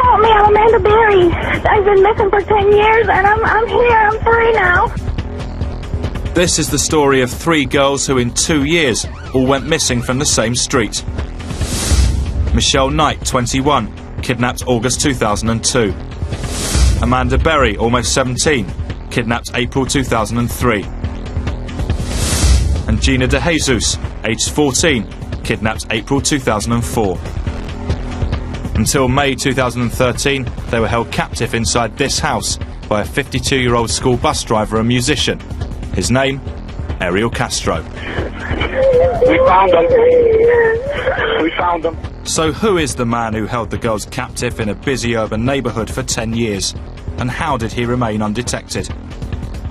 Help me, I'm Amanda Berry. I've been missing for 10 years and I'm here, I'm free now. This is the story of 3 girls who in 2 years all went missing from the same street. Michelle Knight, 21, kidnapped August 2002. Amanda Berry, almost 17, kidnapped April 2003. And Gina De Jesus, aged 14, kidnapped April 2004. Until May 2013, they were held captive inside this house by a 52-year-old school bus driver and musician. His name, Ariel Castro. We found them. So who is the man who held the girls captive in a busy urban neighbourhood for 10 years? And how did he remain undetected?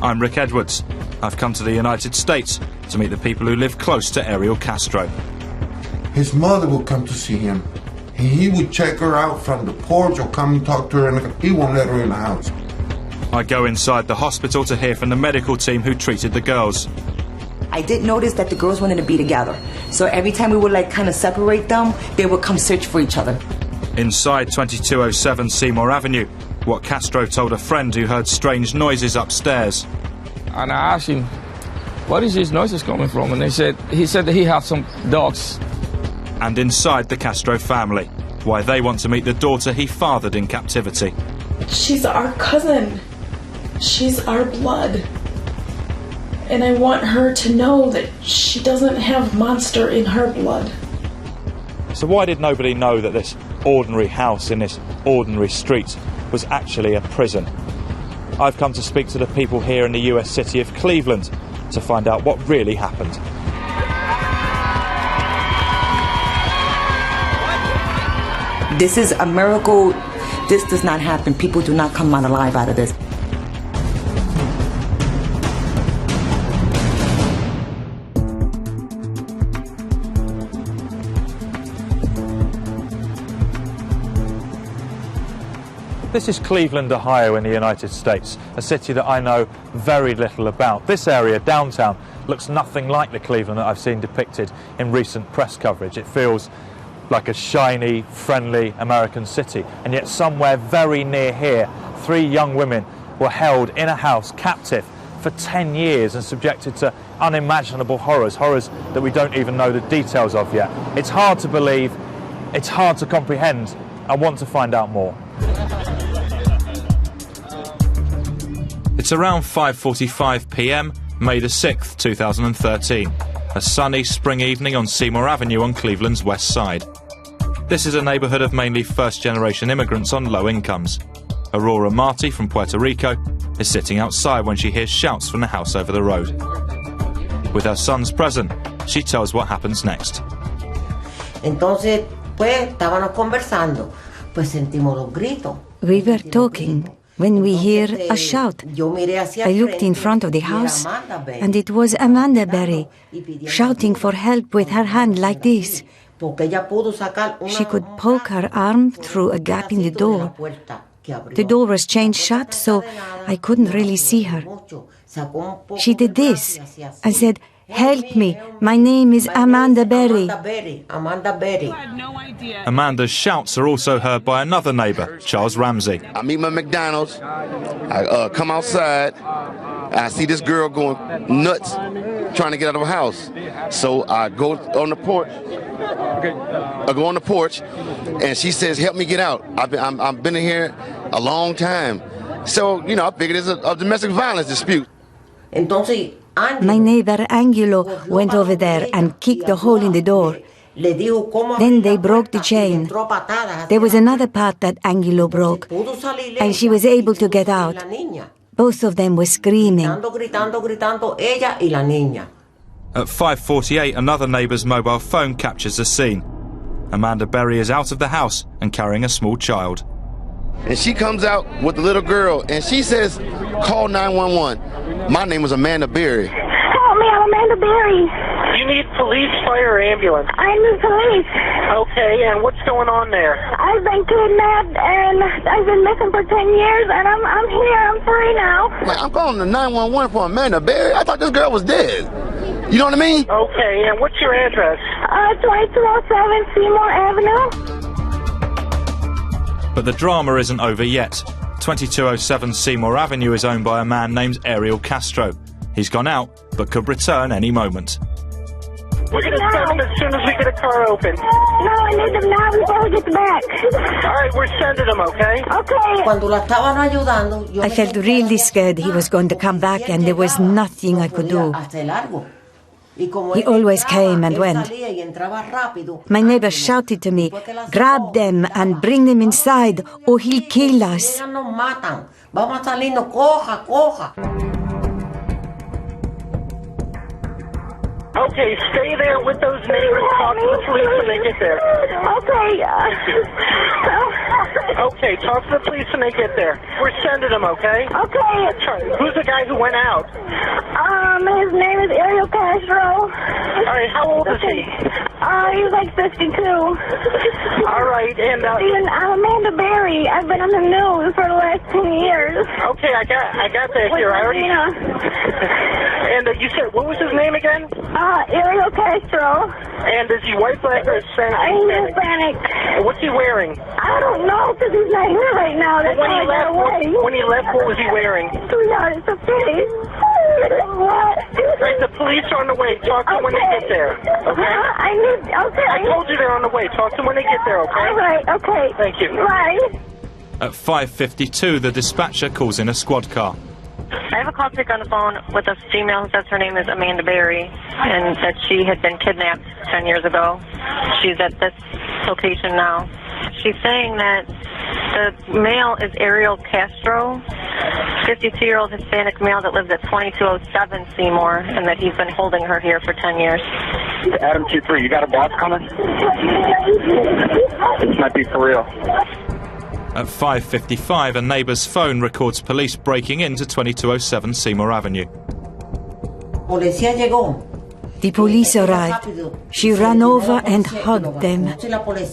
I'm Rick Edwards. I've come to the United States to meet the people who live close to Ariel Castro. His mother would come to see him. He would check her out from the porch or come and talk to her, and he won't let her in the house. I go inside the hospital to hear from the medical team who treated the girls. I did notice that the girls wanted to be together. So every time we would kind of separate them, they would come search for each other. Inside 2207 Seymour Avenue, what Castro told a friend who heard strange noises upstairs. And I asked him, what is these noises coming from? And he said that he had some dogs. And inside the Castro family, why they want to meet the daughter he fathered in captivity. She's our cousin. She's our blood. And I want her to know that she doesn't have monster in her blood. So why did nobody know that this ordinary house in this ordinary street was actually a prison? I've come to speak to the people here in the US city of Cleveland to find out what really happened. This is a miracle. This does not happen. People do not come out alive out of this. This is Cleveland, Ohio in the United States, a city that I know very little about. This area, downtown, looks nothing like the Cleveland that I've seen depicted in recent press coverage. It feels like a shiny, friendly American city. And yet somewhere very near here, 3 young women were held in a house, captive, for 10 years and subjected to unimaginable horrors, horrors that we don't even know the details of yet. It's hard to believe, it's hard to comprehend. I want to find out more. It's around 5:45 p.m, May the 6th, 2013. A sunny spring evening on Seymour Avenue on Cleveland's west side. This is a neighbourhood of mainly first-generation immigrants on low incomes. Aurora Marty from Puerto Rico is sitting outside when she hears shouts from the house over the road. With her sons present, she tells what happens next. Entonces, pues, estábamos conversando, pues sentimos los gritos. We were talking when we hear a shout. I looked in front of the house, and it was Amanda Berry, shouting for help with her hand like this. She could poke her arm through a gap in the door. The door was chained shut, so I couldn't really see her. She did this and said, "Help me, my name is Amanda Berry." Amanda's shouts are also heard by another neighbour, Charles Ramsey. I meet my McDonald's, I come outside, I see this girl going nuts, trying to get out of her house. So I go on the porch, and she says, "Help me get out. I've been in here a long time." So, you know, I figured it's a domestic violence dispute. My neighbor Angelo went over there and kicked a hole in the door. Then they broke the chain. There was another part that Angelo broke, and she was able to get out. Both of them were screaming. At 5:48, another neighbour's mobile phone captures the scene. Amanda Berry is out of the house and carrying a small child. And she comes out with the little girl, and she says, "Call 911. My name is Amanda Berry." Help me, I'm Amanda Berry. You need police, fire, or ambulance? I need police. Okay, and what's going on there? I've been kidnapped and I've been missing for 10 years and I'm here, I'm free now. Like, I'm calling the 911 for Amanda Berry. I thought this girl was dead. You know what I mean? Okay, and what's your address? 2207 Seymour Avenue. But the drama isn't over yet. 2207 Seymour Avenue is owned by a man named Ariel Castro. He's gone out, but could return any moment. We're going to send them as soon as we get a car open. No, I need them now before we get back. All right, we're sending them, okay? Okay. I felt really scared he was going to come back and there was nothing I could do. He always came and went. My neighbor shouted to me, "Grab them and bring them inside or he'll kill us." Okay, stay there with those neighbors. Talk to the police when they get there. Okay. Okay, talk to the police when they get there. We're sending them, okay? Okay. Who's the guy who went out? His name is Ariel Castro. All right, how old is he? He's like 52. All right, and I'm Amanda Berry. I've been on the news for the last 10 years. Okay, I got that here. I already. And you said, what was his name again? Ariel Castro. And is he white, black, or Hispanic? He's Hispanic. And what's he wearing? I don't know, because he's not here right now. That's when why I got away. when he left, what was he wearing? Sweetheart, it's a pity. What? Right, the police are on the way. Talk to them when they get there. Okay? I told you they're on the way. Talk to them when they get there, okay? All right, okay. Thank you. Bye. At 5:52, the dispatcher calls in a squad car. I have a call taker on the phone with a female who says her name is Amanda Berry and that she had been kidnapped 10 years ago. She's at this location now. She's saying that the male is Ariel Castro, 52-year-old Hispanic male that lives at 2207 Seymour, and that he's been holding her here for 10 years. Adam 2-3, you got a boss coming? This might be for real. At 5:55, a neighbour's phone records police breaking into 2207 Seymour Avenue. The police arrived. She ran over and hugged them.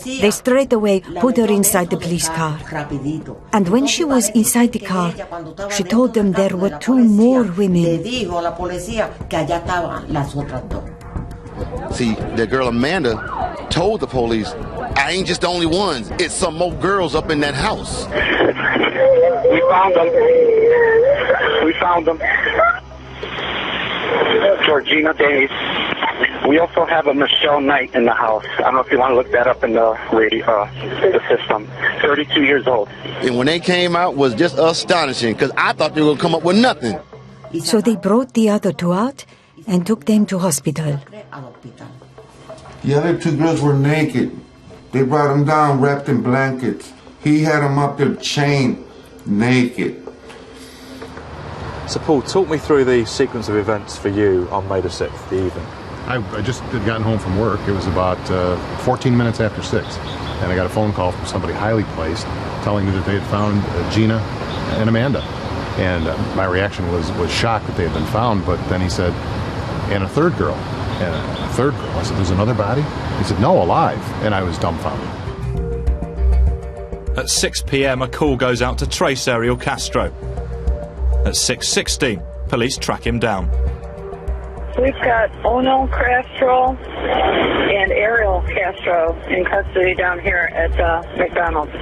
They straight away put her inside the police car. And when she was inside the car, she told them there were two more women. See, that girl Amanda told the police, I ain't just the only ones. It's some more girls up in that house. We found them. We found them. Georgina Days. We also have a Michelle Knight in the house. I don't know if you want to look that up in the radio, the system. 32 years old. And when they came out, was just astonishing, because I thought they were going to come up with nothing. So they brought the other two out and took them to hospital. The other two girls were naked. They brought them down wrapped in blankets. He had them up there chained, naked. So Paul, talk me through the sequence of events for you on May the 6th, the evening. I just had gotten home from work. It was about 14 minutes after 6. And I got a phone call from somebody highly placed telling me that they had found Gina and Amanda. And my reaction was shocked that they had been found. But then he said, and a third girl. And a third girl. I said, there's another body? He said, no, alive. And I was dumbfounded. At 6 p.m, a call goes out to trace Ariel Castro. At 6:16, police track him down. We've got Ono Castro and Ariel Castro in custody down here at McDonald's.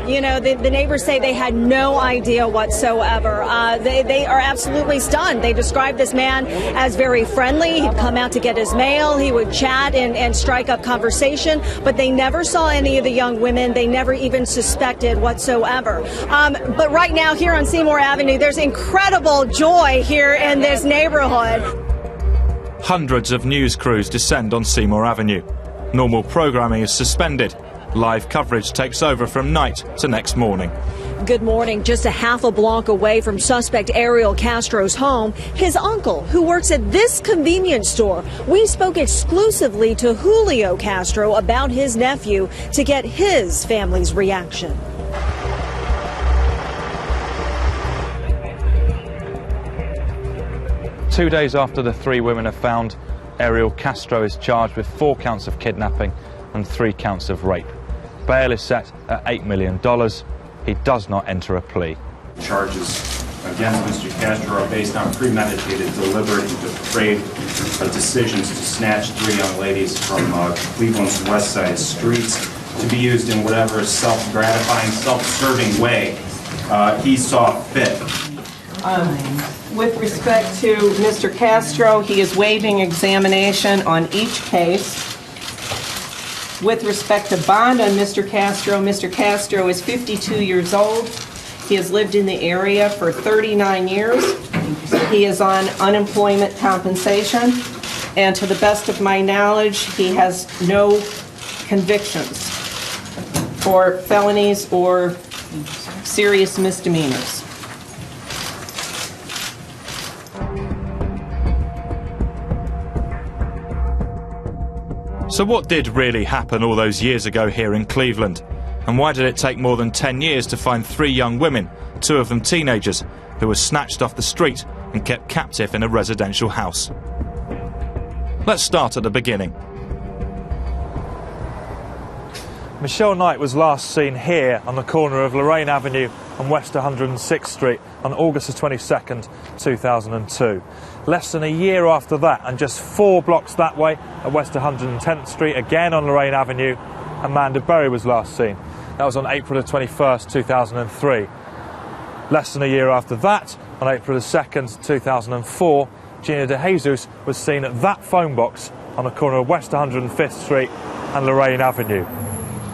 You know, the neighbors say they had no idea whatsoever. They are absolutely stunned. They described this man as very friendly. He'd come out to get his mail. He would chat and strike up conversation. But they never saw any of the young women. They never even suspected whatsoever. But right now here on Seymour Avenue, there's incredible joy here in this neighborhood. Hundreds of news crews descend on Seymour Avenue. Normal programming is suspended. Live coverage takes over from night to next morning. Good morning. Just a half a block away from suspect Ariel Castro's home, his uncle, who works at this convenience store. We spoke exclusively to Julio Castro about his nephew to get his family's reaction. Two days after the three women are found, Ariel Castro is charged with 4 counts of kidnapping and 3 counts of rape. Bail is set at $8 million. He does not enter a plea. Charges against Mr. Castro are based on premeditated, deliberate, and depraved decisions to snatch 3 young ladies from Cleveland's West Side streets. to be used in whatever self-gratifying, self-serving way he saw fit. With respect to Mr. Castro, he is waiving examination on each case. With respect to bond on Mr. Castro is 52 years old. He has lived in the area for 39 years. He is on unemployment compensation, and to the best of my knowledge, he has no convictions for felonies or serious misdemeanors. So what did really happen all those years ago here in Cleveland? And why did it take more than 10 years to find 3 young women, 2 of them teenagers, who were snatched off the street and kept captive in a residential house? Let's start at the beginning. Michelle Knight was last seen here on the corner of Lorraine Avenue and West 106th Street on August the 22nd, 2002. Less than a year after that, and just 4 blocks that way at West 110th Street, again on Lorraine Avenue, Amanda Berry was last seen. That was on April the 21st, 2003. Less than a year after that, on April the 2nd, 2004, Gina DeJesus was seen at that phone box on the corner of West 105th Street and Lorraine Avenue.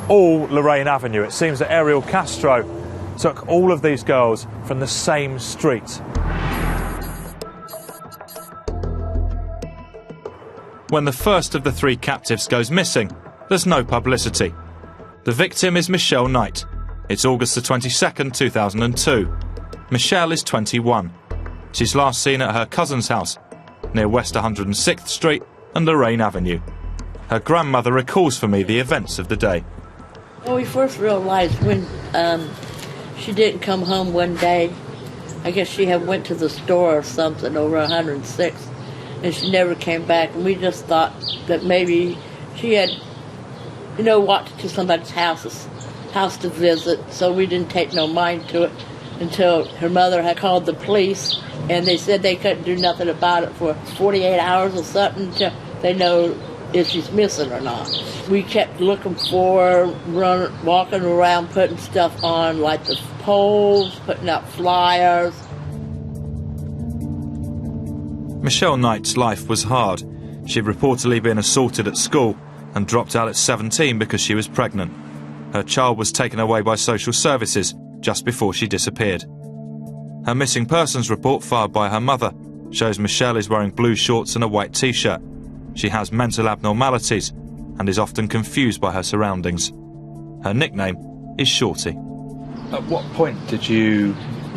All Lorraine Avenue. It seems that Ariel Castro took all of these girls from the same street. When the first of the 3 captives goes missing, there's no publicity. The victim is Michelle Knight. It's August the 22nd, 2002. Michelle is 21. She's last seen at her cousin's house, near West 106th Street and Lorraine Avenue. Her grandmother recalls for me the events of the day. Well, we first realized when she didn't come home one day. I guess she had went to the store or something over 106th, and she never came back. And we just thought that maybe she had, walked to somebody's house to visit, so we didn't take no mind to it until her mother had called the police, and they said they couldn't do nothing about it for 48 hours or something until they know if she's missing or not. We kept looking for her, walking around, putting stuff on, like the poles, putting out flyers. Michelle Knight's life was hard. She'd reportedly been assaulted at school and dropped out at 17 because she was pregnant. Her child was taken away by social services just before she disappeared. Her missing persons report filed by her mother shows Michelle is wearing blue shorts and a white t-shirt. She has mental abnormalities and is often confused by her surroundings. Her nickname is Shorty. At what point did you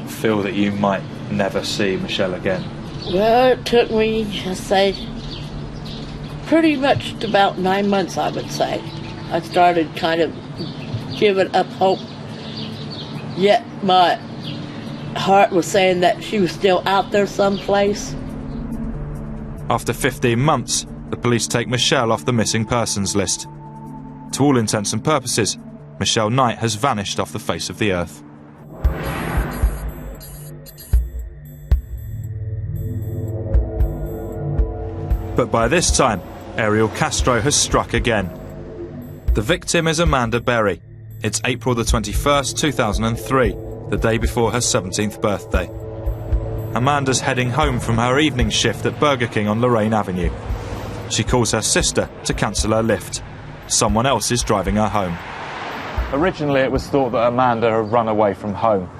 feel that you might never see Michelle again? Well, it took me, pretty much about 9 months, I would say. I started kind of giving up hope, yet my heart was saying that she was still out there someplace. After 15 months, the police take Michelle off the missing persons list. To all intents and purposes, Michelle Knight has vanished off the face of the earth. But by this time, Ariel Castro has struck again. The victim is Amanda Berry. It's April the 21st, 2003, the day before her 17th birthday. Amanda's heading home from her evening shift at Burger King on Lorraine Avenue. She calls her sister to cancel her lift. Someone else is driving her home. Originally, it was thought that Amanda had run away from home.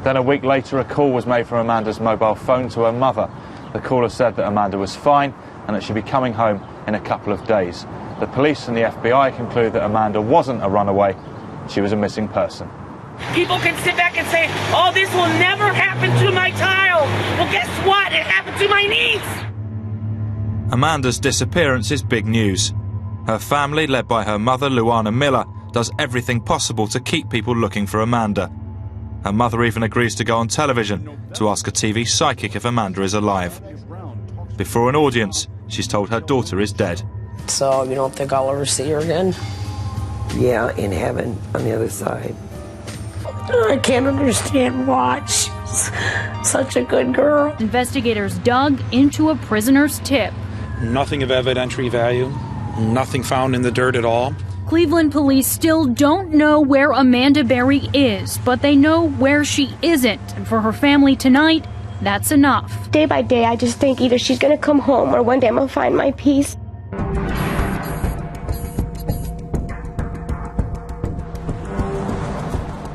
Then a week later, a call was made from Amanda's mobile phone to her mother. The caller said that Amanda was fine and that she'd be coming home in a couple of days. The police and the FBI conclude that Amanda wasn't a runaway, she was a missing person. People can sit back and say, oh, this will never happen to my child. Well, guess what? It happened to my niece. Amanda's disappearance is big news. Her family, led by her mother, Luana Miller, does everything possible to keep people looking for Amanda. Her mother even agrees to go on television to ask a TV psychic if Amanda is alive. Before an audience, she's told her daughter is dead. So you don't think I'll ever see her again? Yeah, in heaven, on the other side. I can't understand why. She's such a good girl. Investigators dug into a prisoner's tip. Nothing of evidentiary value, nothing found in the dirt at all. Cleveland police still don't know where Amanda Berry is, but they know where she isn't. And for her family tonight, that's enough. Day by day, I just think either she's going to come home or one day I'm going to find my peace.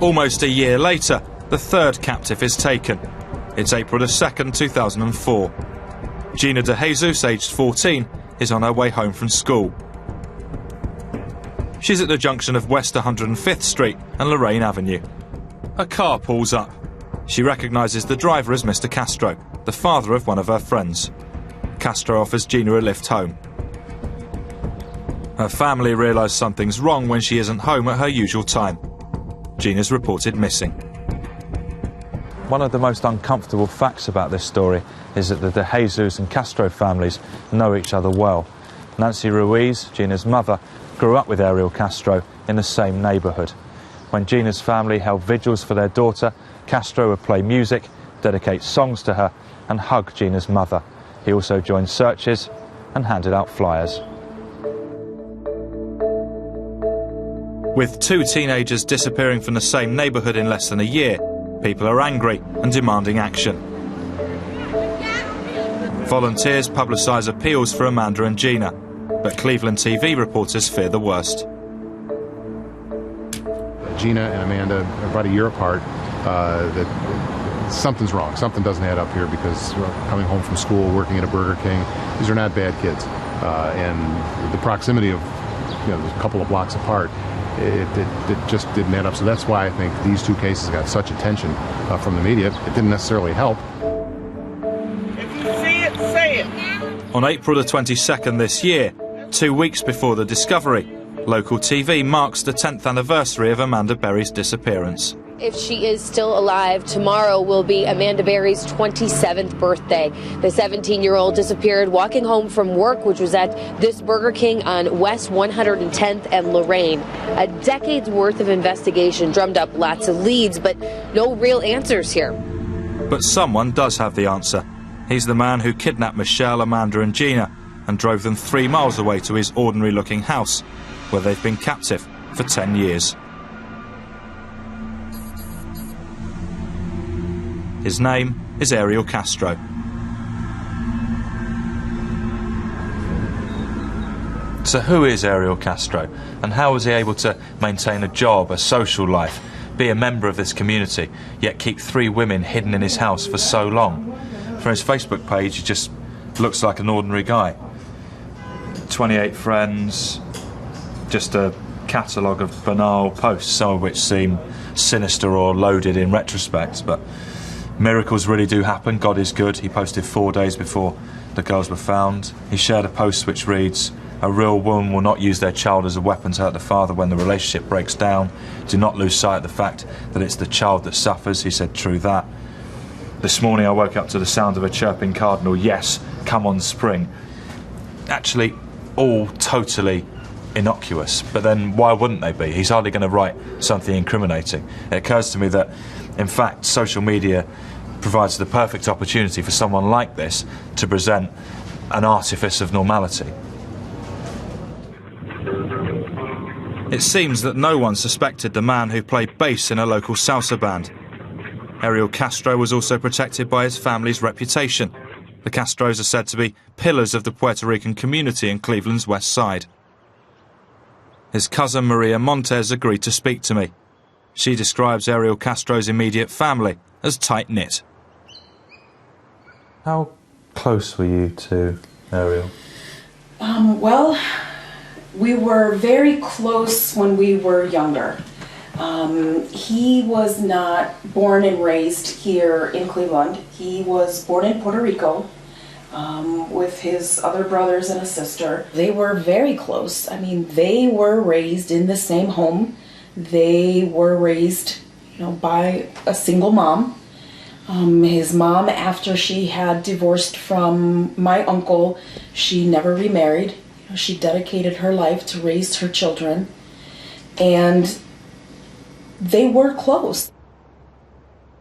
Almost a year later, the third captive is taken. It's April the 2nd, 2004. Gina De Jesus, aged 14, is on her way home from school. She's at the junction of West 105th Street and Lorraine Avenue. A car pulls up. She recognises the driver as Mr. Castro, the father of one of her friends. Castro offers Gina a lift home. Her family realise something's wrong when she isn't home at her usual time. Gina's reported missing. One of the most uncomfortable facts about this story is that the De Jesus and Castro families know each other well. Nancy Ruiz, Gina's mother, grew up with Ariel Castro in the same neighbourhood. When Gina's family held vigils for their daughter, Castro would play music, dedicate songs to her and hug Gina's mother. He also joined searches and handed out flyers. With two teenagers disappearing from the same neighbourhood in less than a year, people are angry and demanding action. Volunteers publicise appeals for Amanda and Gina, but Cleveland TV reporters fear the worst. Gina and Amanda are about a year apart. That something's wrong. Something doesn't add up here because coming home from school, working at a Burger King, these are not bad kids. And the proximity of a couple of blocks apart, it just didn't add up. So that's why I think these two cases got such attention from the media. It didn't necessarily help. If you see it, say it. On April the 22nd this year, 2 weeks before the discovery, local TV marks the 10th anniversary of Amanda Berry's disappearance. If she is still alive, tomorrow will be Amanda Berry's 27th birthday. The 17-year-old disappeared walking home from work, which was at this Burger King on West 110th and Lorraine. A decade's worth of investigation drummed up lots of leads, but no real answers here. But someone does have the answer. He's the man who kidnapped Michelle, Amanda and Gina and drove them 3 miles away to his ordinary-looking house, where they've been captive for 10 years. His name is Ariel Castro. So who is Ariel Castro, and how was he able to maintain a job, a social life, be a member of this community, yet keep 3 women hidden in his house for so long? From his Facebook page, he just looks like an ordinary guy. 28 friends, just a catalogue of banal posts, some of which seem sinister or loaded in retrospect, but miracles really do happen. God is good. He posted 4 days before the girls were found. He shared a post which reads, "A real woman will not use their child as a weapon to hurt the father when the relationship breaks down. Do not lose sight of the fact that it's the child that suffers." He said, "True that." This morning I woke up to the sound of a chirping cardinal. Yes, come on spring. Actually, all totally innocuous, but then why wouldn't they be? He's hardly going to write something incriminating. It occurs to me that, in fact, social media provides the perfect opportunity for someone like this to present an artifice of normality. It seems that no one suspected the man who played bass in a local salsa band. Ariel Castro was also protected by his family's reputation. The Castros are said to be pillars of the Puerto Rican community in Cleveland's West Side. His cousin Maria Montez agreed to speak to me. She describes Ariel Castro's immediate family as tight-knit. How close were you to Ariel? Well, we were very close when we were younger. He was not born and raised here in Cleveland. He was born in Puerto Rico with his other brothers and a sister. They were very close. I mean, they were raised in the same home. They were raised, by a single mom. His mom, after she had divorced from my uncle, she never remarried. She dedicated her life to raise her children. And they were close.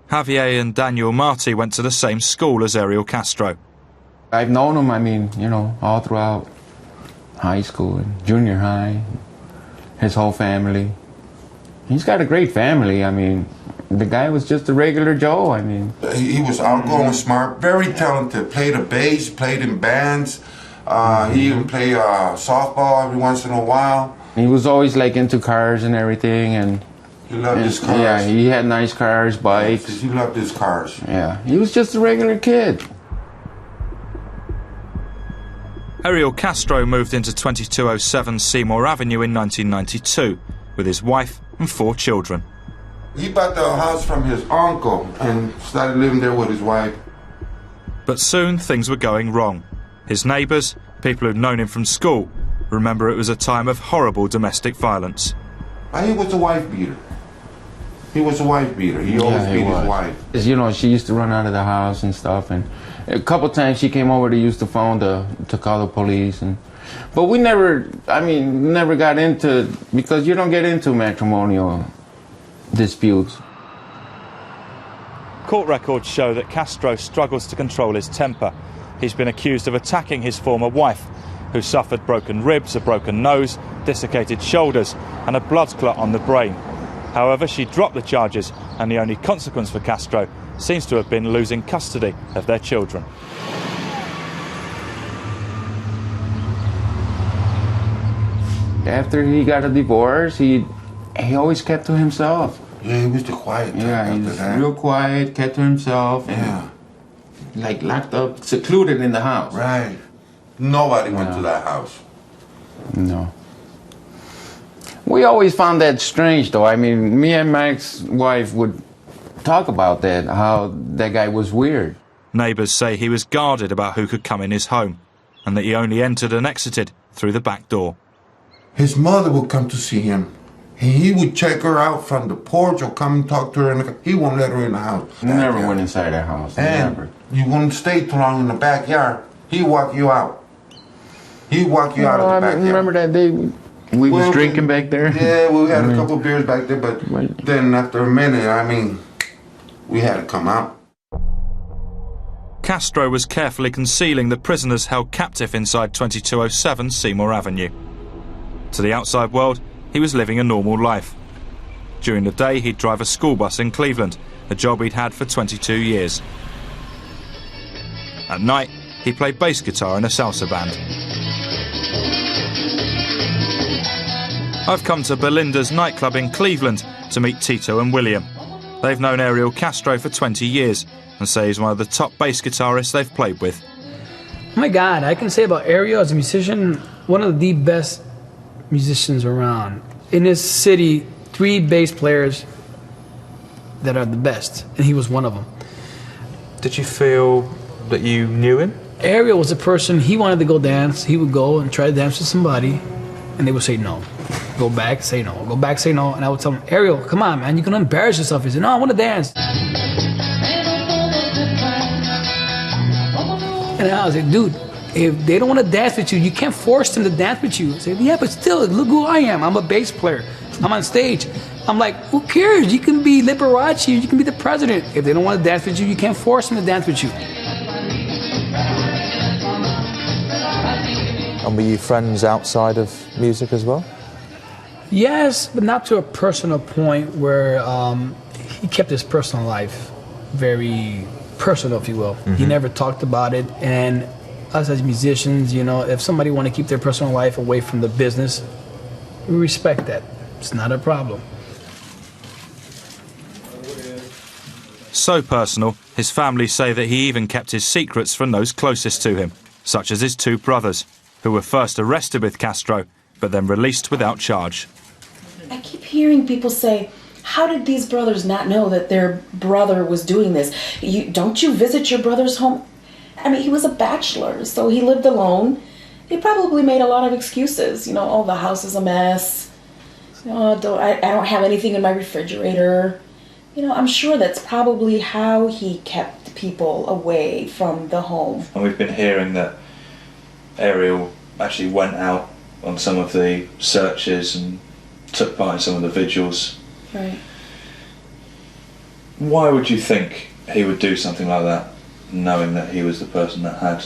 Javier and Daniel Marti went to the same school as Ariel Castro. I've known him, all throughout high school and junior high. his whole family. He's got a great family. I mean, the guy was just a regular Joe. I mean, he was outgoing, smart, very talented. Played a bass, played in bands. He even played softball every once in a while. He was always like into cars and everything, and he loved his cars. Yeah, he had nice cars, bikes. He loved his cars. Yeah, he was just a regular kid. Ariel Castro moved into 2207 Seymour Avenue in 1992 with his wife and 4 children. He bought the house from his uncle and started living there with his wife. But soon things were going wrong. His neighbours, people who'd known him from school, remember it was a time of horrible domestic violence. He was a wife beater. He was a wife beater. He always beat his wife. You know, she used to run out of the house and stuff, and a couple times she came over to use the phone to call the police, but we never got into, because you don't get into matrimonial disputes. Court records show that Castro struggles to control his temper. He's been accused of attacking his former wife, who suffered broken ribs, a broken nose, desiccated shoulders and a blood clot on the brain. However, she dropped the charges, and the only consequence for Castro seems to have been losing custody of their children. After he got a divorce, he always kept to himself. Yeah, he was the quiet type. Yeah, he was real quiet, kept to himself. Yeah. Like locked up, secluded in the house. Right. Nobody went to that house. No. We always found that strange, though. I mean, me and my ex-wife would talk about that, how that guy was weird. Neighbours say he was guarded about who could come in his home, and that he only entered and exited through the back door. His mother would come to see him. He would check her out from the porch or come and talk to her. He won't let her in the house. Never went inside that house. And never. You wouldn't stay too long in the backyard. He'd walk you out. He'd walk you out of the backyard. Remember that day we was drinking back there? Yeah, we had a couple of beers back there, but then after a minute, we had to come out. Castro was carefully concealing the prisoners held captive inside 2207 Seymour Avenue. To the outside world, he was living a normal life. During the day, he'd drive a school bus in Cleveland, a job he'd had for 22 years. At night, he played bass guitar in a salsa band. I've come to Belinda's nightclub in Cleveland to meet Tito and William. They've known Ariel Castro for 20 years and say he's one of the top bass guitarists they've played with. Oh my God, I can say about Ariel as a musician, one of the best musicians around. In this city, 3 bass players that are the best, and he was one of them. Did you feel that you knew him? Ariel was a person, he wanted to go dance, he would go and try to dance with somebody, and they would say no. Go back, say no. Go back, say no. And I would tell him, Ariel, come on, man, you're gonna embarrass yourself. He said, no, I want to dance. And I was like, dude, if they don't want to dance with you, you can't force them to dance with you. I said, yeah, but still, look who I am. I'm a bass player. I'm on stage. I'm like, who cares? You can be Liberace, you can be the president. If they don't want to dance with you, you can't force them to dance with you. And were you friends outside of music as well? Yes, but not to a personal point where he kept his personal life very personal, if you will. Mm-hmm. He never talked about it. And us as musicians, you know, if somebody want to keep their personal life away from the business, we respect that. It's not a problem. So personal, his family say that he even kept his secrets from those closest to him, such as his 2 brothers, who were first arrested with Castro, but then released without charge. I keep hearing people say, how did these brothers not know that their brother was doing this? Don't you visit your brother's home? I mean, he was a bachelor, so he lived alone. He probably made a lot of excuses. You know, oh, the house is a mess. Oh, I don't have anything in my refrigerator. You know, I'm sure that's probably how he kept people away from the home. And we've been hearing that Ariel actually went out on some of the searches and took part in some of the vigils. Right. Why would you think he would do something like that, knowing that he was the person that had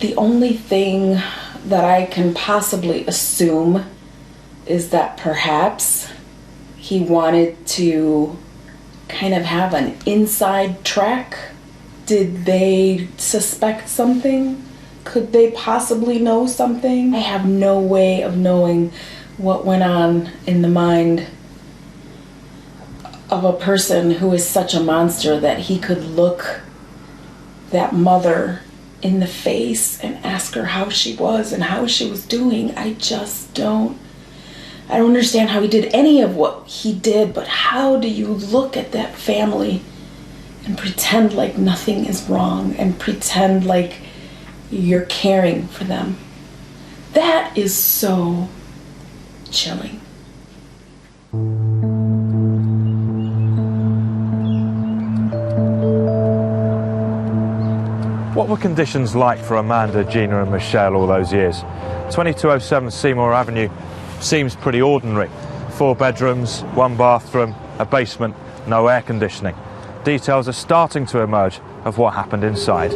The only thing that I can possibly assume is that perhaps he wanted to kind of have an inside track. Did they suspect something? Could they possibly know something? I have no way of knowing what went on in the mind of a person who is such a monster that he could look that mother in the face and ask her how she was and how she was doing. I don't understand how he did any of what he did, but how do you look at that family and pretend like nothing is wrong and pretend like you're caring for them? That is so chilling. What were conditions like for Amanda, Gina and Michelle all those years? 2207 Seymour Avenue seems pretty ordinary. 4 bedrooms, 1 bathroom, a basement, no air conditioning. Details are starting to emerge of what happened inside.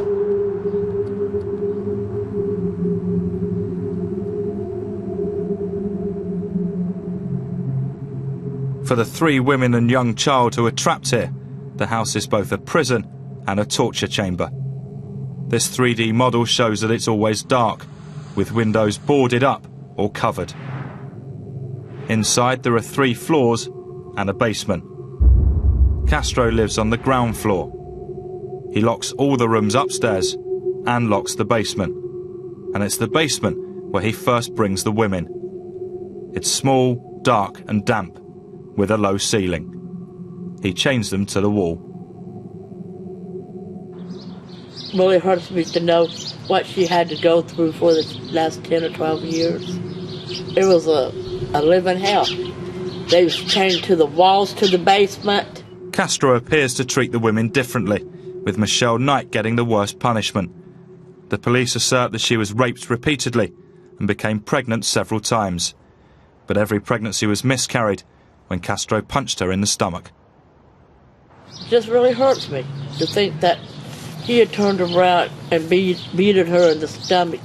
For the 3 women and young child who are trapped here, the house is both a prison and a torture chamber. This 3D model shows that it's always dark, with windows boarded up or covered. Inside there are 3 floors and a basement. Castro lives on the ground floor. He locks all the rooms upstairs and locks the basement. And it's the basement where he first brings the women. It's small, dark and damp, with a low ceiling. He chains them to the wall. Really hurts me to know what she had to go through for the last 10 or 12 years. It was a living hell. They was chained to the walls to the basement. Castro appears to treat the women differently, with Michelle Knight getting the worst punishment. The police assert that she was raped repeatedly and became pregnant several times. But every pregnancy was miscarried when Castro punched her in the stomach. It just really hurts me to think that he had turned around and beaten her in the stomach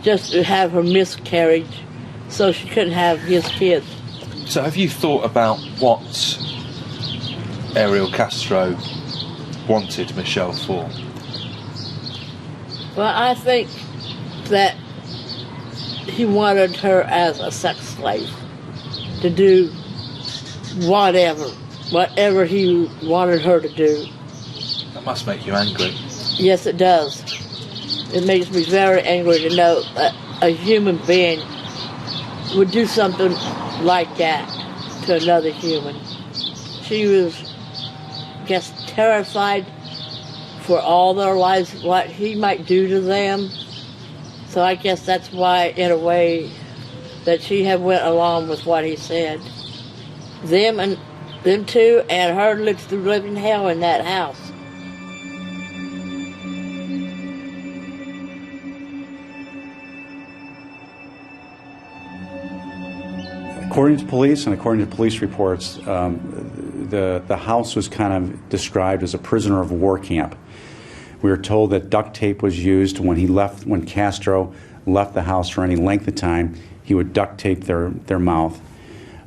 just to have her miscarriage so she couldn't have his kids. So have you thought about what Ariel Castro wanted Michelle for? Well, I think that he wanted her as a sex slave to do whatever he wanted her to do. That must make you angry. Yes, it does. It makes me very angry to know that a human being would do something like that to another human. She was, I guess, terrified for all their lives what he might do to them. So I guess that's why, in a way, that she had went along with what he said. Them two and her lived through living hell in that house. According to police and according to police reports, the house was kind of described as a prisoner of war camp. We were told that duct tape was used when Castro left the house for any length of time. He would duct tape their mouth.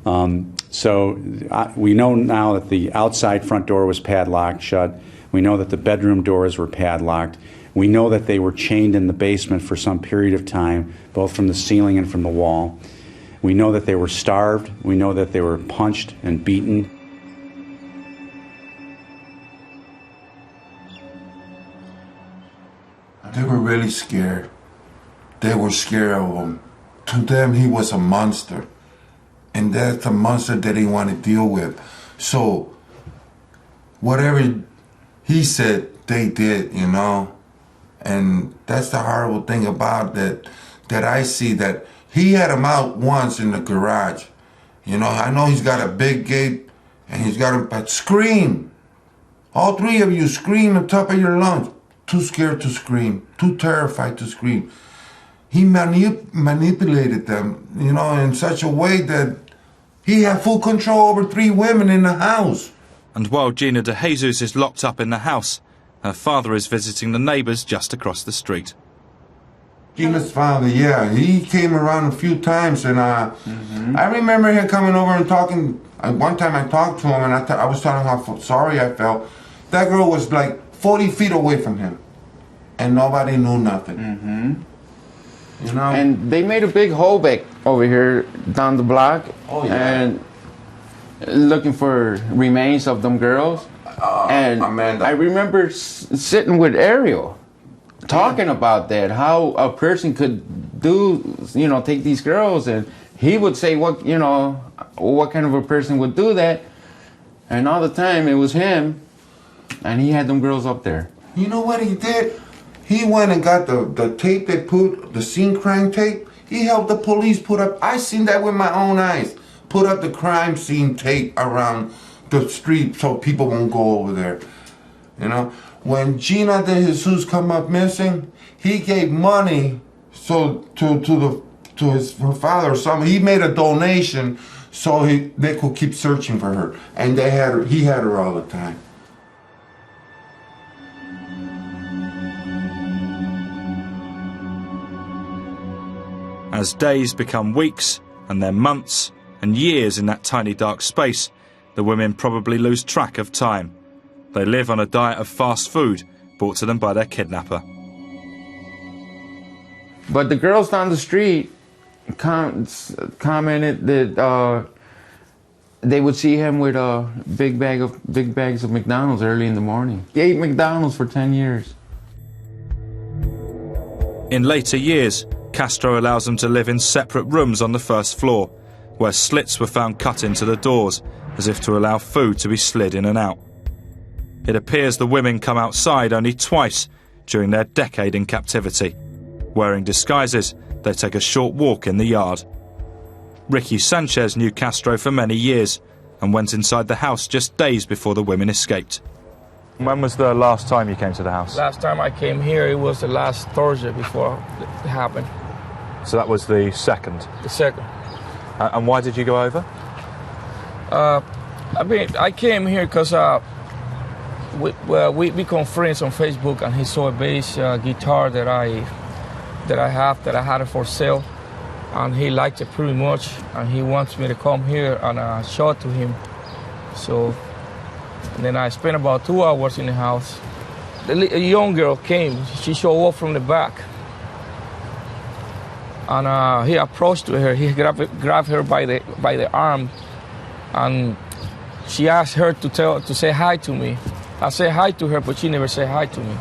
We know now that the outside front door was padlocked shut. We know that the bedroom doors were padlocked. We know that they were chained in the basement for some period of time, both from the ceiling and from the wall. We know that they were starved. We know that they were punched and beaten. They were really scared. They were scared of him. To them, he was a monster. And that's a monster that they want to deal with. So, whatever he said, they did, you know? And that's the horrible thing about that I see, that he had him out once in the garage. You know, I know he's got a big gate and he's got him, but scream. All 3 of you scream at the top of your lungs. Too scared to scream, too terrified to scream. He manipulated them, you know, in such a way that he had full control over 3 women in the house. And while Gina De Jesus is locked up in the house, her father is visiting the neighbours just across the street. Gina's father, yeah. He came around a few times, and I remember him coming over and talking. One time I talked to him, and I was telling him how sorry I felt. That girl was like 40 feet away from him, and nobody knew nothing. You know? And they made a big hole back over here down the block. Oh, yeah. And looking for remains of them girls. And Amanda. I remember sitting with Ariel talking about that, how a person could do, you know, take these girls, and he would say what, you know, what kind of a person would do that. And all the time it was him, and he had them girls up there. You know what he did? He went and got the tape they put, the scene crime tape. He helped the police put up, I seen that with my own eyes, put up the crime scene tape around the street so people won't go over there. You know, when Gina de Jesus come up missing, he gave money so to her father or something. He made a donation so they could keep searching for her, and he had her all the time. As days become weeks, and then months, and years in that tiny dark space, the women probably lose track of time. They live on a diet of fast food brought to them by their kidnapper. But the girls down the street commented that they would see him with big bags of McDonald's early in the morning. He ate McDonald's for 10 years. In later years, Castro allows them to live in separate rooms on the first floor, where slits were found cut into the doors, as if to allow food to be slid in and out. It appears the women come outside only twice during their decade in captivity. Wearing disguises, they take a short walk in the yard. Ricky Sanchez knew Castro for many years and went inside the house just days before the women escaped. When was the last time you came to the house? Last time I came here, it was the last Thursday before it happened. So that was the second? The second. And why did you go over? I came here because we become friends on Facebook, and he saw a bass guitar that I had it for sale, and he liked it pretty much, and he wants me to come here and show it to him. So, and then I spent about 2 hours in the house. A young girl came. She showed up from the back, and he approached her. He grabbed her by the arm, and she asked her to say hi to me. I said hi to her, but she never said hi to me.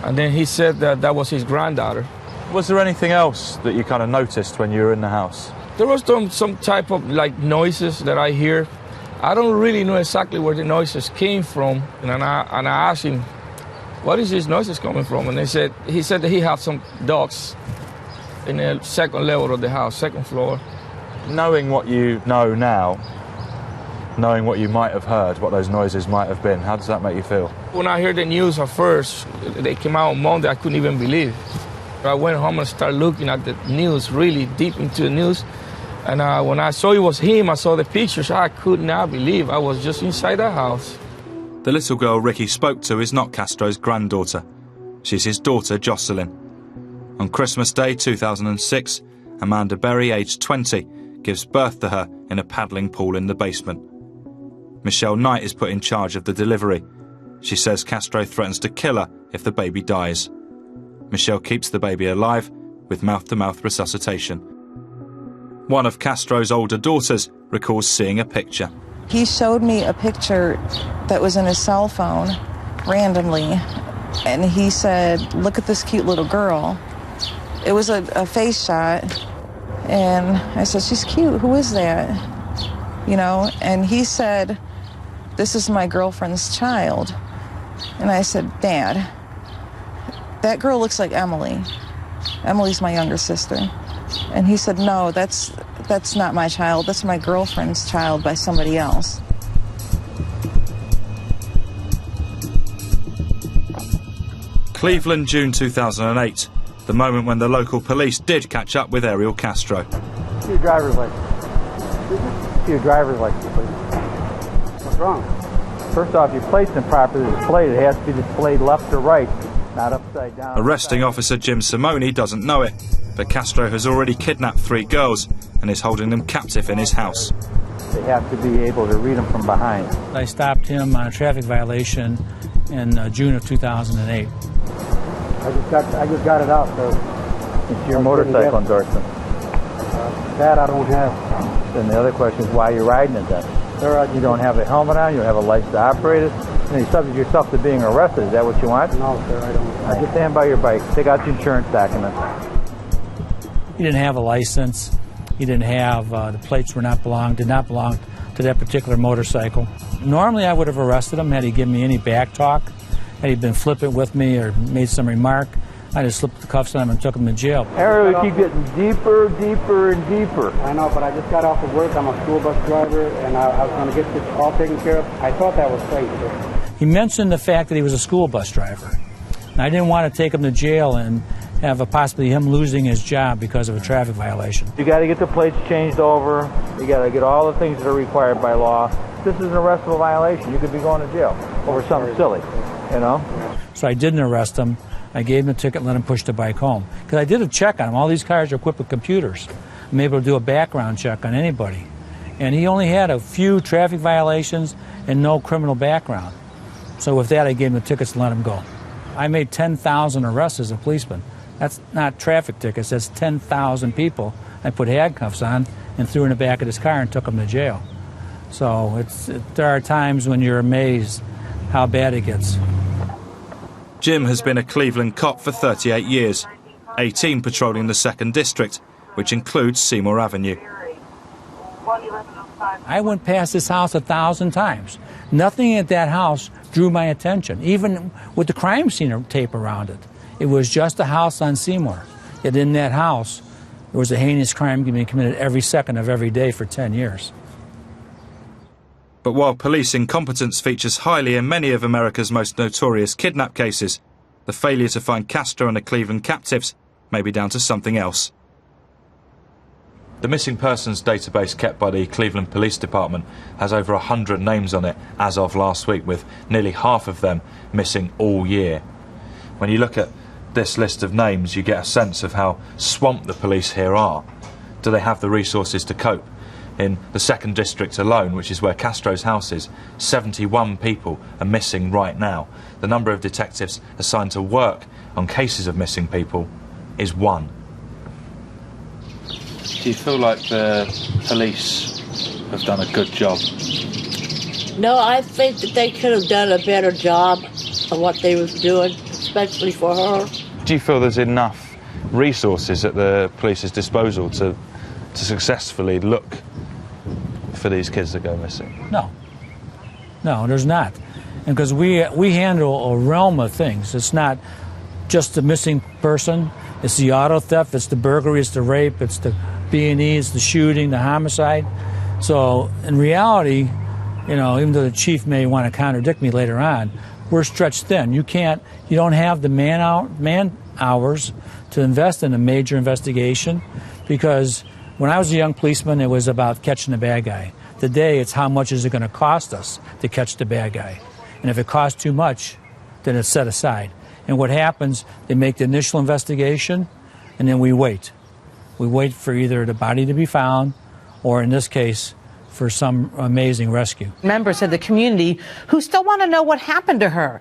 And then he said that was his granddaughter. Was there anything else that you kind of noticed when you were in the house? There was some type of like noises that I hear. I don't really know exactly where the noises came from. And I asked him, what is these noises coming from? And he said that he had some dogs in the second level of the house, second floor. Knowing what you know now, knowing what you might have heard, what those noises might have been, how does that make you feel? When I heard the news at first, they came out on Monday, I couldn't even believe. I went home and started looking at the news, really deep into the news. And when I saw it was him, I saw the pictures, I could not believe I was just inside the house. The little girl Ricky spoke to is not Castro's granddaughter. She's his daughter, Jocelyn. On Christmas Day 2006, Amanda Berry, aged 20, gives birth to her in a paddling pool in the basement. Michelle Knight is put in charge of the delivery. She says Castro threatens to kill her if the baby dies. Michelle keeps the baby alive with mouth-to-mouth resuscitation. One of Castro's older daughters recalls seeing a picture. He showed me a picture that was in his cell phone randomly, and he said, look at this cute little girl. It was a face shot, and I said, she's cute, who is that? You know, and he said, this is my girlfriend's child. And I said, Dad, that girl looks like Emily. Emily's my younger sister. And he said, no, that's not my child. That's my girlfriend's child by somebody else. Cleveland, June 2008, the moment when the local police did catch up with Ariel Castro. Your driver's license. Your driver's license, please. What's wrong? First off, your plate's improperly displayed. It has to be displayed left or right, not upside down. Arresting officer Jim Simone doesn't know it, but Castro has already kidnapped 3 girls and is holding them captive in his house. They have to be able to read them from behind. I stopped him on a traffic violation in June of 2008. I just got it out, so It's your motorcycle endorsement. that I don't have. Then the other question is why you're riding it then? You don't have a helmet on, you don't have a license to operate it, and you subject yourself to being arrested. Is that what you want? No, sir, I don't. Just stand by your bike. Take out your insurance documents. He didn't have a license. He didn't have, the plates did not belong to that particular motorcycle. Normally I would have arrested him had he given me any back talk, had he been flippant with me or made some remark. I just slipped the cuffs on him and took him to jail. Ariel, you keep getting deeper, deeper, and deeper. I know, but I just got off of work. I'm a school bus driver, and I was going to get this all taken care of. I thought that was safe. He mentioned the fact that he was a school bus driver. And I didn't want to take him to jail and have possibly him losing his job because of a traffic violation. You got to get the plates changed over. You got to get all the things that are required by law. This is an arrestable violation. You could be going to jail over something silly, you know? So I didn't arrest him. I gave him a ticket and let him push the bike home. Because I did a check on him. All these cars are equipped with computers. I'm able to do a background check on anybody. And he only had a few traffic violations and no criminal background. So with that, I gave him the tickets and let him go. I made 10,000 arrests as a policeman. That's not traffic tickets, that's 10,000 people I put handcuffs on and threw in the back of his car and took them to jail. So there are times when you're amazed how bad it gets. Jim has been a Cleveland cop for 38 years, 18 patrolling the 2nd District, which includes Seymour Avenue. I went past this house 1,000 times. Nothing at that house drew my attention, even with the crime scene tape around it. It was just a house on Seymour. Yet in that house, there was a heinous crime being committed every second of every day for 10 years. But while police incompetence features highly in many of America's most notorious kidnap cases, the failure to find Castro and the Cleveland captives may be down to something else. The missing persons database kept by the Cleveland Police Department has over 100 names on it as of last week, with nearly half of them missing all year. When you look at this list of names, you get a sense of how swamped the police here are. Do they have the resources to cope? In the 2nd District alone, which is where Castro's house is, 71 people are missing right now. The number of detectives assigned to work on cases of missing people is 1. Do you feel like the police have done a good job? No, I think that they could have done a better job of what they was doing, especially for her. Do you feel there's enough resources at the police's disposal to successfully look for these kids that go missing? No, there's not. And because we handle a realm of things. It's not just the missing person. It's the auto theft, it's the burglary, it's the rape, it's the B&E, it's the shooting, the homicide. So in reality, you know, even though the chief may want to contradict me later on, we're stretched thin. You don't have the man hours to invest in a major investigation, because when I was a young policeman, it was about catching the bad guy. Today, it's how much is it going to cost us to catch the bad guy. And if it costs too much, then it's set aside. And what happens, they make the initial investigation, and then we wait. We wait for either the body to be found, or in this case, for some amazing rescue. Members of the community who still want to know what happened to her.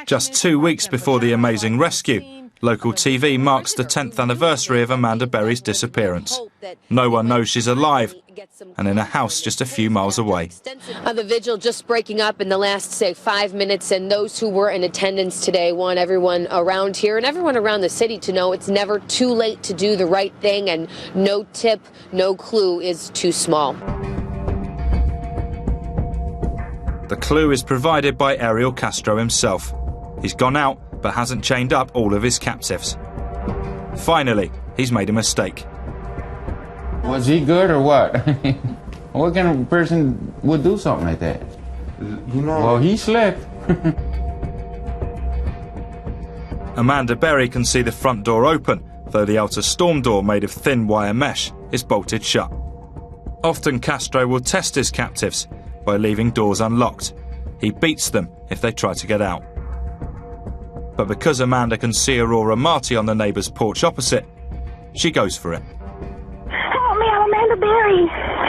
Just 2 weeks before the amazing rescue, local TV marks the 10th anniversary of Amanda Berry's disappearance. No one knows she's alive and in a house just a few miles away. The vigil just breaking up in the last, say, 5 minutes, and those who were in attendance today want everyone around here and everyone around the city to know it's never too late to do the right thing, and no tip, no clue is too small. The clue is provided by Ariel Castro himself. He's gone out but hasn't chained up all of his captives. Finally, he's made a mistake. Was he good or what? What kind of person would do something like that? You know. Well, he slipped. Amanda Berry can see the front door open, though the outer storm door, made of thin wire mesh, is bolted shut. Often Castro will test his captives by leaving doors unlocked. He beats them if they try to get out. But because Amanda can see Aurora Marty on the neighbour's porch opposite, she goes for it. Help me, I'm Amanda Berry.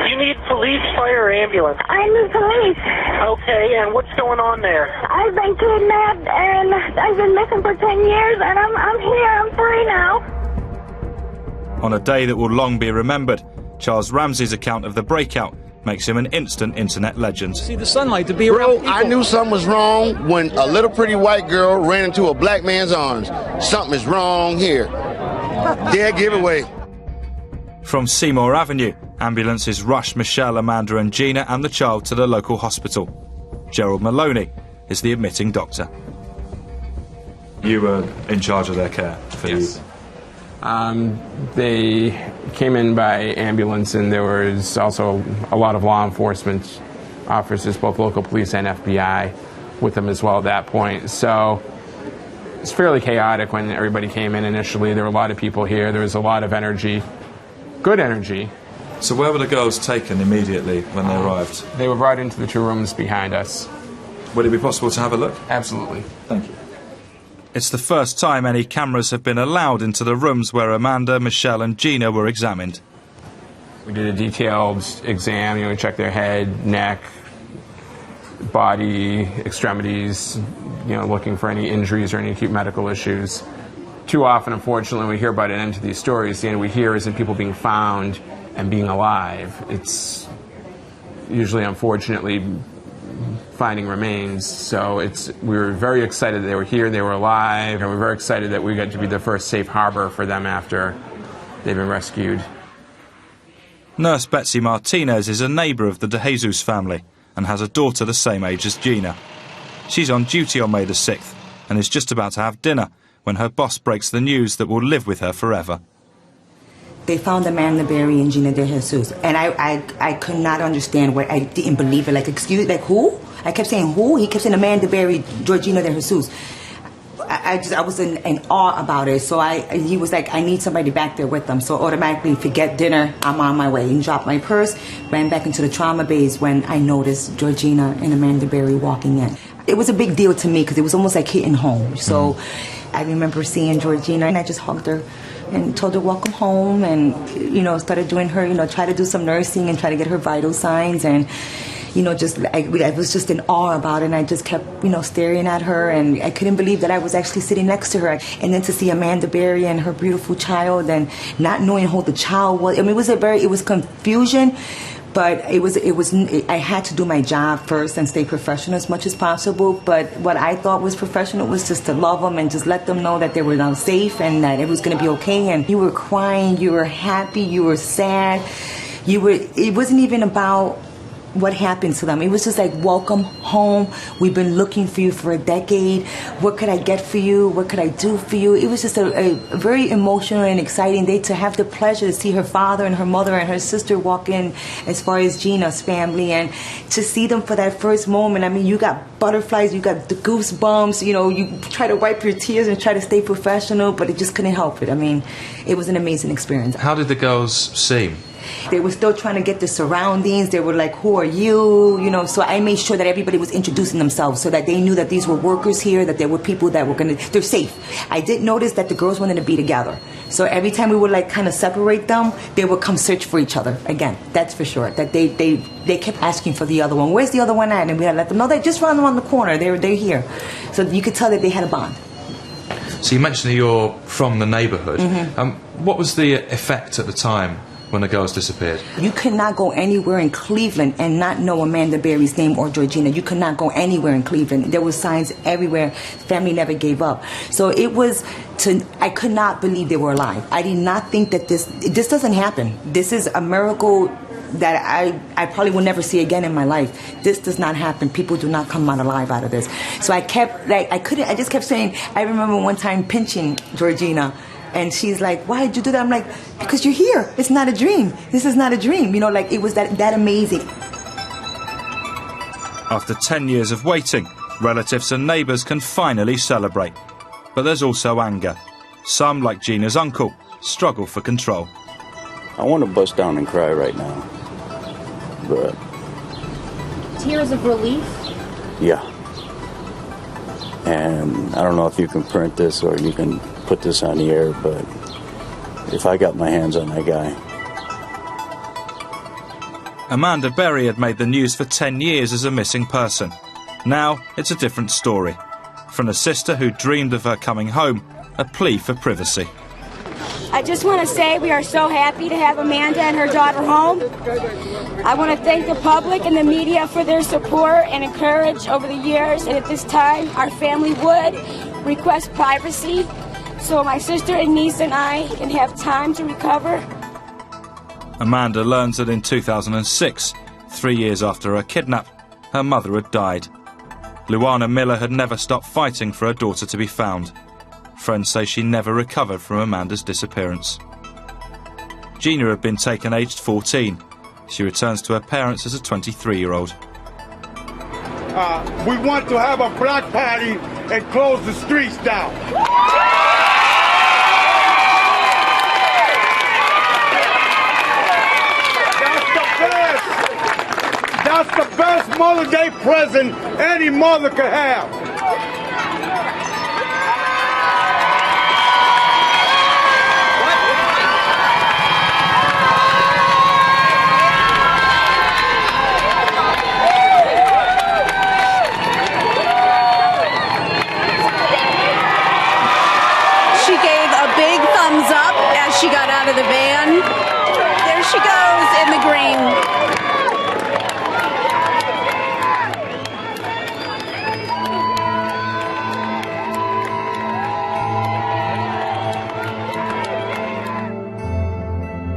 You need police, fire, or ambulance? I need police. Okay, and what's going on there? I've been kidnapped and I've been missing for 10 years and I'm here, I'm free now. On a day that will long be remembered, Charles Ramsey's account of the breakout makes him an instant internet legend. See the sunlight to be around people. I knew something was wrong when a little pretty white girl ran into a black man's arms. Something is wrong here. Dead giveaway. From Seymour Avenue, ambulances rush Michelle, Amanda and Gina and the child to the local hospital. Gerald Maloney is the admitting doctor. You were in charge of their care for Yes. They came in by ambulance, and there was also a lot of law enforcement officers, both local police and FBI, with them as well at that point. So it's fairly chaotic when everybody came in initially. There were a lot of people here. There was a lot of energy, good energy. So where were the girls taken immediately when they arrived? They were brought into the two rooms behind us. Would it be possible to have a look? Absolutely. Thank you. It's the first time any cameras have been allowed into the rooms where Amanda, Michelle and Gina were examined. We did a detailed exam, we checked their head, neck, body, extremities, looking for any injuries or any acute medical issues. Too often, unfortunately, we hear about an end to these stories. The end we hear is in people being found and being alive. It's usually, unfortunately, finding remains. So we were very excited that they were here, they were alive, and we're very excited that we got to be the first safe harbor for them after they've been rescued. Nurse Betsy Martinez is a neighbour of the De Jesus family and has a daughter the same age as Gina. She's on duty on May the 6th and is just about to have dinner when her boss breaks the news that will live with her forever. They found Amanda Berry and Gina De Jesus, and I could not understand why. I didn't believe it. Like who? I kept saying who? He kept saying Amanda Berry, Georgina De Jesus. I was in awe about it. So he was like, I need somebody back there with them. So automatically, forget dinner, I'm on my way. And dropped my purse, ran back into the trauma bays when I noticed Georgina and Amanda Berry walking in. It was a big deal to me because it was almost like hitting home. So I remember seeing Georgina and I just hugged her and told her welcome home, and started doing her, try to do some nursing and try to get her vital signs, and I was just in awe about it, and I just kept staring at her, and I couldn't believe that I was actually sitting next to her. And then to see Amanda Berry and her beautiful child, and not knowing who the child was. I mean, it was confusion. But I had to do my job first and stay professional as much as possible. But what I thought was professional was just to love them and just let them know that they were now safe and that it was going to be okay. And you were crying, you were happy, you were sad. It wasn't even about what happened to them. It was just like, welcome home. We've been looking for you for a decade. What could I get for you? What could I do for you? It was just a very emotional and exciting day to have the pleasure to see her father and her mother and her sister walk in, as far as Gina's family, and to see them for that first moment. I mean, you got butterflies, you got the goosebumps, you try to wipe your tears and try to stay professional, but it just couldn't help it. I mean, it was an amazing experience. How did the girls seem? They were still trying to get the surroundings. They were like, who are you? So I made sure that everybody was introducing themselves so that they knew that these were workers here, that there were people that were they're safe. I did notice that the girls wanted to be together. So every time we would kind of separate them, they would come search for each other. Again, that's for sure. That they kept asking for the other one. Where's the other one at? And we had to let them know they're just around the corner. They're here. So you could tell that they had a bond. So you mentioned that you're from the neighbourhood. Mm-hmm. What was the effect at the time when the girls disappeared? You could not go anywhere in Cleveland and not know Amanda Berry's name or Georgina. You could not go anywhere in Cleveland. There were signs everywhere. Family never gave up. So I could not believe they were alive. I did not think that this doesn't happen. This is a miracle that I probably will never see again in my life. This does not happen. People do not come out alive out of this. So I just kept saying, I remember one time pinching Georgina, and she's like, why did you do that? I'm like, because you're here. It's not a dream. This is not a dream. It was that amazing. After 10 years of waiting, relatives and neighbours can finally celebrate. But there's also anger. Some, like Gina's uncle, struggle for control. I want to bust down and cry right now. But tears of relief? yeah. And I don't know if you can print this or you can put this on the air, but if I got my hands on that guy. Amanda Berry had made the news for 10 years as a missing person. Now it's a different story. From a sister who dreamed of her coming home, a plea for privacy. I just want to say we are so happy to have Amanda and her daughter home. I want to thank the public and the media for their support and encourage over the years, and at this time our family would request privacy so my sister and niece and I can have time to recover. Amanda learns that in 2006, 3 years after her kidnap, her mother had died. Luana Miller had never stopped fighting for her daughter to be found. Friends say she never recovered from Amanda's disappearance. Gina had been taken aged 14. She returns to her parents as a 23-year-old. We want to have a block party and close the streets down. That's the best Mother's Day present any mother could have. She gave a big thumbs up as she got out of the van. There she goes in the green.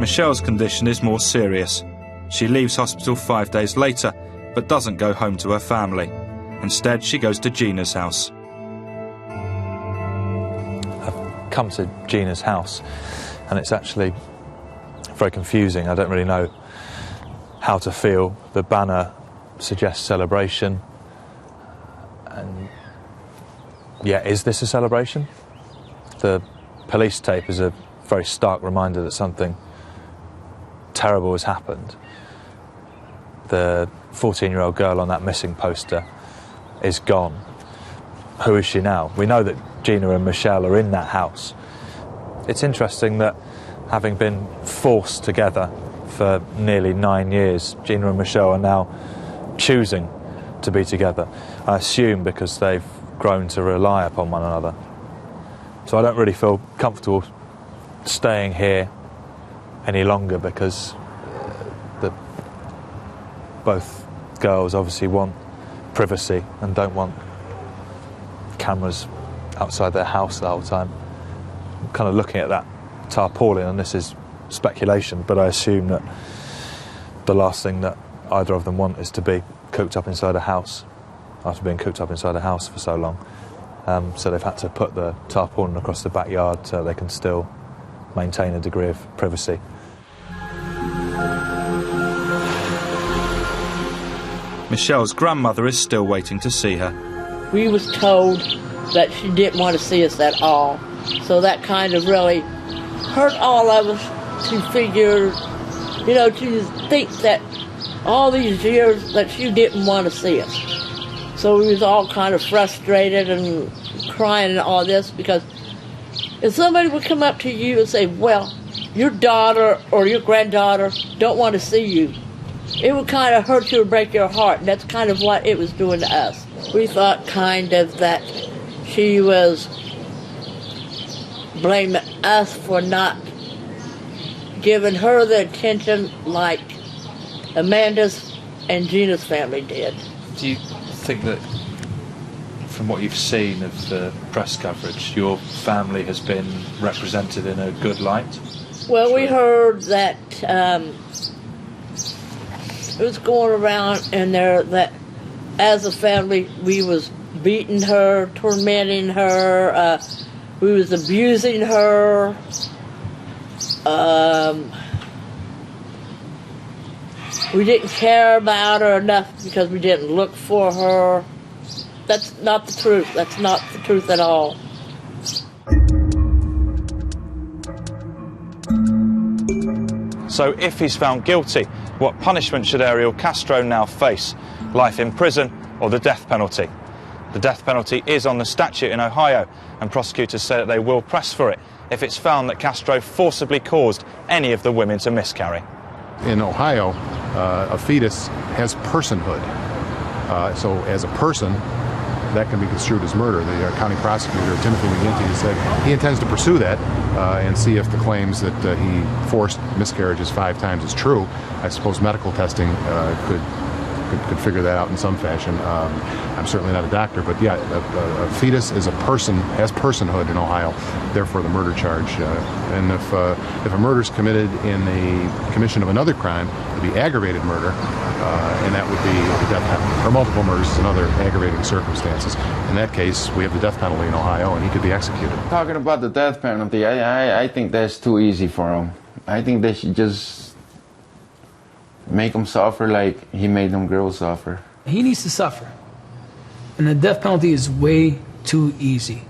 Michelle's condition is more serious. She leaves hospital 5 days later, but doesn't go home to her family. Instead, she goes to Gina's house. I've come to Gina's house, and it's actually very confusing. I don't really know how to feel. The banner suggests celebration. And yeah, is this a celebration? The police tape is a very stark reminder that something terrible has happened. The 14-year-old girl on that missing poster is gone. Who is she now? We know that Gina and Michelle are in that house. It's interesting that, having been forced together for nearly 9 years, Gina and Michelle are now choosing to be together. I assume because they've grown to rely upon one another. So I don't really feel comfortable staying here any longer, because both girls obviously want privacy and don't want cameras outside their house the whole time. I'm kind of looking at that tarpaulin, and this is speculation, but I assume that the last thing that either of them want is to be cooped up inside a house after being cooped up inside a house for so long. So they've had to put the tarpaulin across the backyard so they can still maintain a degree of privacy. Michelle's grandmother is still waiting to see her. We was told that she didn't want to see us at all. So that kind of really hurt all of us to figure, to think that all these years that she didn't want to see us. So we was all kind of frustrated and crying and all this, because if somebody would come up to you and say, well, your daughter or your granddaughter don't want to see you, it would kind of hurt you and break your heart. And that's kind of what it was doing to us. We thought kind of that she was blaming us for not giving her the attention like Amanda's and Gina's family did. Do you think that, from what you've seen of the press coverage, your family has been represented in a good light? Well, we heard that it was going around in there that as a family we was beating her, tormenting her, we was abusing her. We didn't care about her enough because we didn't look for her. That's not the truth. That's not the truth at all. So if he's found guilty, what punishment should Ariel Castro now face? Life in prison or the death penalty? The death penalty is on the statute in Ohio, and prosecutors say that they will press for it if it's found that Castro forcibly caused any of the women to miscarry. In Ohio, a fetus has personhood. So as a person, that can be construed as murder. The county prosecutor, Timothy McGinty, said he intends to pursue that and see if the claims that he forced miscarriages 5 times is true. I suppose medical testing could figure that out in some fashion. I'm certainly not a doctor, but yeah, a fetus is a person, has personhood in Ohio, therefore the murder charge. And if a murder is committed in the commission of another crime, it would be aggravated murder, and that would be the death penalty. Or multiple murders and other aggravating circumstances. In that case, we have the death penalty in Ohio, and he could be executed. Talking about the death penalty, I think that's too easy for him. I think they should just make him suffer like he made them girls suffer. He needs to suffer. And the death penalty is way too easy.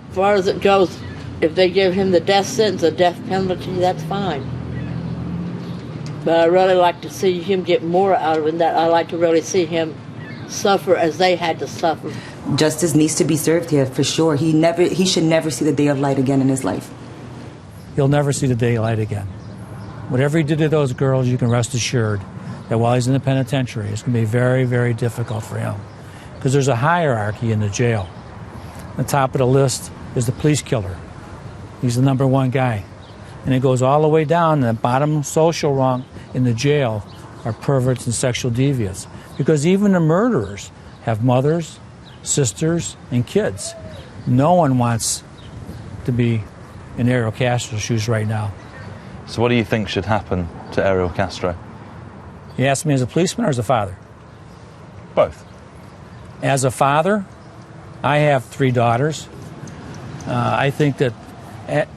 As far as it goes, if they give him the death sentence, the death penalty, that's fine. But I really like to see him get more out of it. That I like to really see him suffer as they had to suffer. Justice needs to be served here for sure. He should never see the day of light again in his life. He'll never see the daylight again. Whatever he did to those girls, you can rest assured that while he's in the penitentiary, it's going to be very, very difficult for him. Because there's a hierarchy in the jail. The top of the list is the police killer. He's the #1 guy. And it goes all the way down, and the bottom social rung in the jail are perverts and sexual deviants. Because even the murderers have mothers, sisters, and kids. No one wants to be in Ariel Castro's shoes right now. So what do you think should happen to Ariel Castro? You ask me as a policeman or as a father? Both. As a father, I have 3 daughters. I think that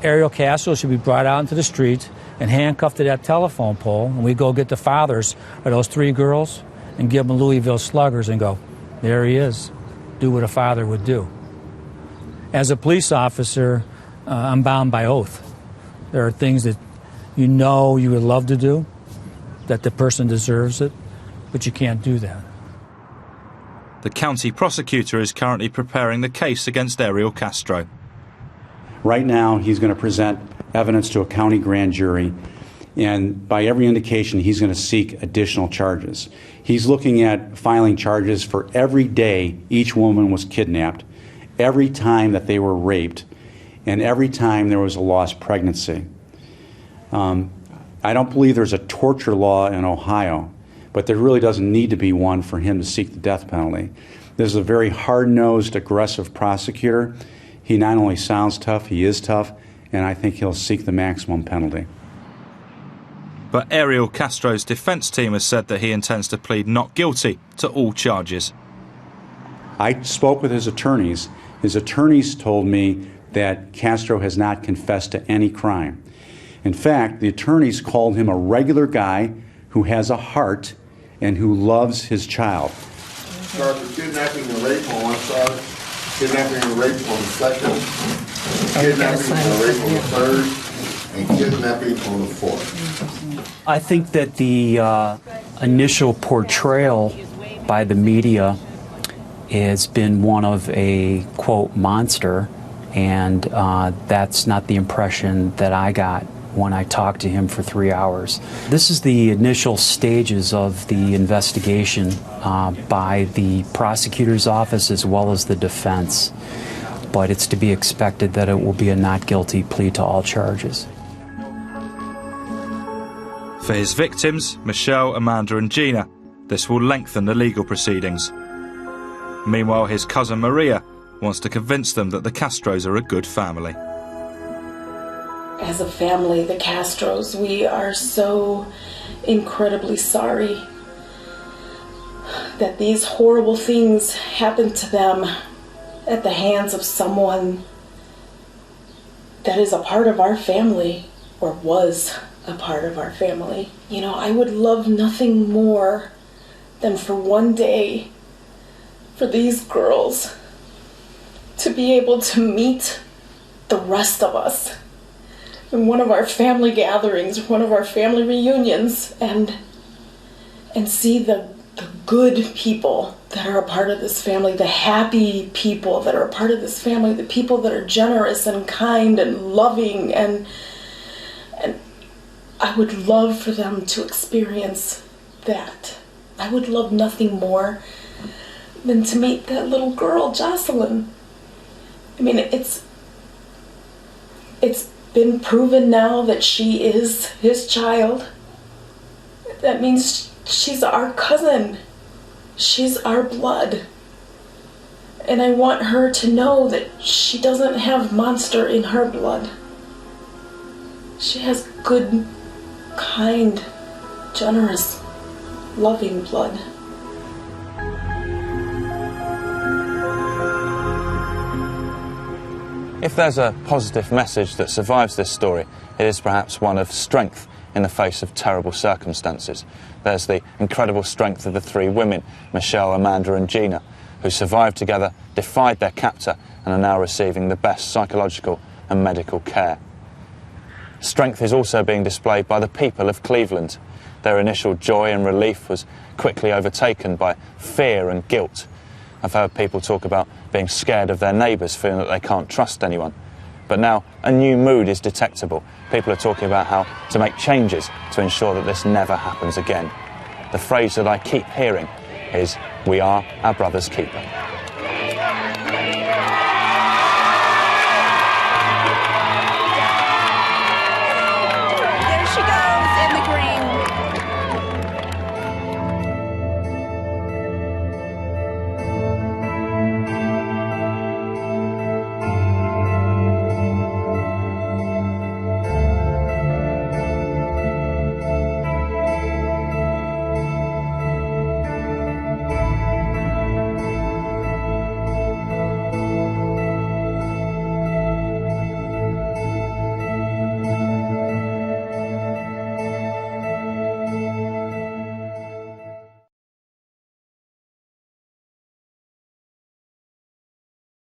Ariel Castro should be brought out into the street and handcuffed to that telephone pole, and we go get the fathers of those 3 girls and give them Louisville sluggers and go, there he is. Do what a father would do. As a police officer, I'm bound by oath. There are things that you know you would love to do, that the person deserves it, but you can't do that. The county prosecutor is currently preparing the case against Ariel Castro. Right now, he's going to present evidence to a county grand jury, and by every indication, he's going to seek additional charges. He's looking at filing charges for every day each woman was kidnapped, every time that they were raped, and every time there was a lost pregnancy. I don't believe there's a torture law in Ohio, but there really doesn't need to be one for him to seek the death penalty. This is a very hard-nosed, aggressive prosecutor. He not only sounds tough, he is tough, and I think he'll seek the maximum penalty. But Ariel Castro's defense team has said that he intends to plead not guilty to all charges. I spoke with his attorneys. His attorneys told me that Castro has not confessed to any crime. In fact, the attorneys called him a regular guy who has a heart and who loves his child. Charged with kidnapping and rape on one side, kidnapping and rape on the second, kidnapping and rape on the third, and kidnapping on the fourth. I think that the initial portrayal by the media has been one of a, quote, monster, and that's not the impression that I got when I talked to him for 3 hours. This is the initial stages of the investigation by the prosecutor's office as well as the defense, but it's to be expected that it will be a not guilty plea to all charges. For his victims, Michelle, Amanda and Gina, this will lengthen the legal proceedings. Meanwhile, his cousin Maria wants to convince them that the Castros are a good family. As a family, the Castros, we are so incredibly sorry that these horrible things happened to them at the hands of someone that is a part of our family, or was a part of our family. You know, I would love nothing more than for one day for these girls to be able to meet the rest of us in one of our family gatherings, one of our family reunions, and see the the good people that are a part of this family, the happy people that are a part of this family, the people that are generous and kind and loving, and I would love for them to experience that. I would love nothing more than to meet that little girl, Jocelyn. I mean, it's been proven now that she is his child. That means she's our cousin. She's our blood. And I want her to know that she doesn't have monster in her blood. She has good, kind, generous, loving blood. If there's a positive message that survives this story, it is perhaps one of strength in the face of terrible circumstances. There's the incredible strength of the three women, Michelle, Amanda and Gina, who survived together, defied their captor and are now receiving the best psychological and medical care. Strength is also being displayed by the people of Cleveland. Their initial joy and relief was quickly overtaken by fear and guilt. I've heard people talk about being scared of their neighbours, feeling that they can't trust anyone. But now a new mood is detectable. People are talking about how to make changes to ensure that this never happens again. The phrase that I keep hearing is, "We are our brother's keeper."